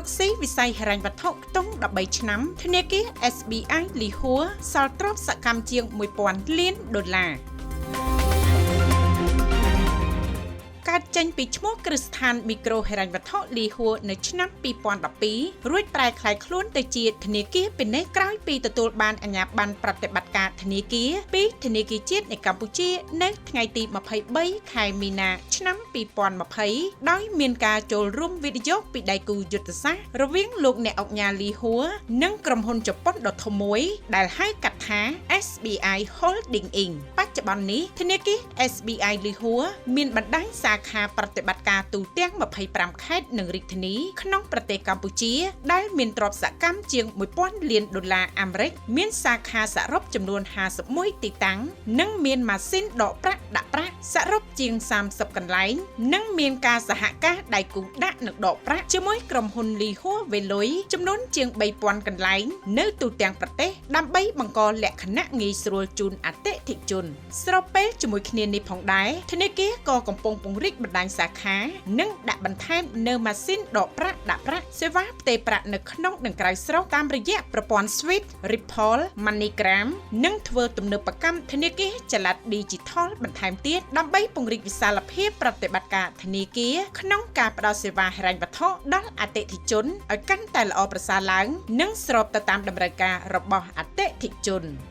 កស៊ីវិស័យហិរញ្ញវត្ថុខ្ទង់13ឆ្នាំធនាគារ SBI លីហួរសល់ទ្រព្យសកម្មជាង $1000 លានកើតចេញពីឈ្មោះគ្រឹះស្ថានមីក្រូហិរញ្ញវត្ថុលីហួរនៅឆ្នាំ2012រួចប្រែក្លាយខ្លួនទៅជាធនាគារពាណេះក្រោយពីទទួលបានអាជ្ញាប័ណ្ណប្រតិបត្តិការធនាគារពីធនាគារជាតិនៃកម្ពុជានៅថ្ងៃទី23ខែមីនាឆ្នាំ2020ដោយមានការចូលរួមវិនិយោគពីដៃគូយុទ្ធសាស្ត្ររវាងលោកអ្នកអង្គការលីហួរនិងក្រុមហ៊ុនជប៉ុនដ៏ធំមួយដែលហៅកាត់ថា SBI Holding Inc. បច្ចុប្បន្ននេះធនាគារ SBI លីហួរមានបណ្ដាញសាខាប្រតិបត្តិការទូទាំង25ខេត្តនិងរាជធានីក្នុងប្រទេសកម្ពុជាដែលមានទ្រព្យសកម្មជាង$1000 លានអាមេរិកមានសាខាសរុបចំនួន51ទីតាំងនិងមានម៉ាស៊ីនដកប្រាក់ដាក់ប្រាក់សរុបជាង30កន្លែងនិងមានការសហការដៃគូដាក់និងដកប្រាក់ជាមួយក្រុមហ៊ុនលីហួរវេលុយចំនួនជាង3000កន្លែងនៅទូទាំងប្រទេសដើម្បីបង្កលក្ខណៈងាយស្រួលជូនអតិថិជនស្របពេលជាមួយគ្នានេះផងដែរធនាគារក៏កំពុងពង្រីកបណ្ដាញសាខានិងដាក់បន្ថែមនៅម៉ាស៊ីនដកប្រាក់ដាក់ប្រាក់សេវាផ្ទេរប្រាក់នៅក្នុងនិងក្រៅស្រុកតាមរយៈប្រព័ន្ធ Swift, Ripple, MoneyGram និងធ្វើទំនើបកម្មធនាគារចល័ត Digital បន្ថែមទៀតដើម្បីពង្រីកវិសាលភាពប្រតិបត្តិការធនាគារក្នុងការផ្តល់សេវាហិរញ្ញវត្ថុដល់អតិថិជនឲ្យកាន់តែល្អប្រសើរឡើងនិងស្របទៅតាមតម្រូវការរបស់អតិថិជន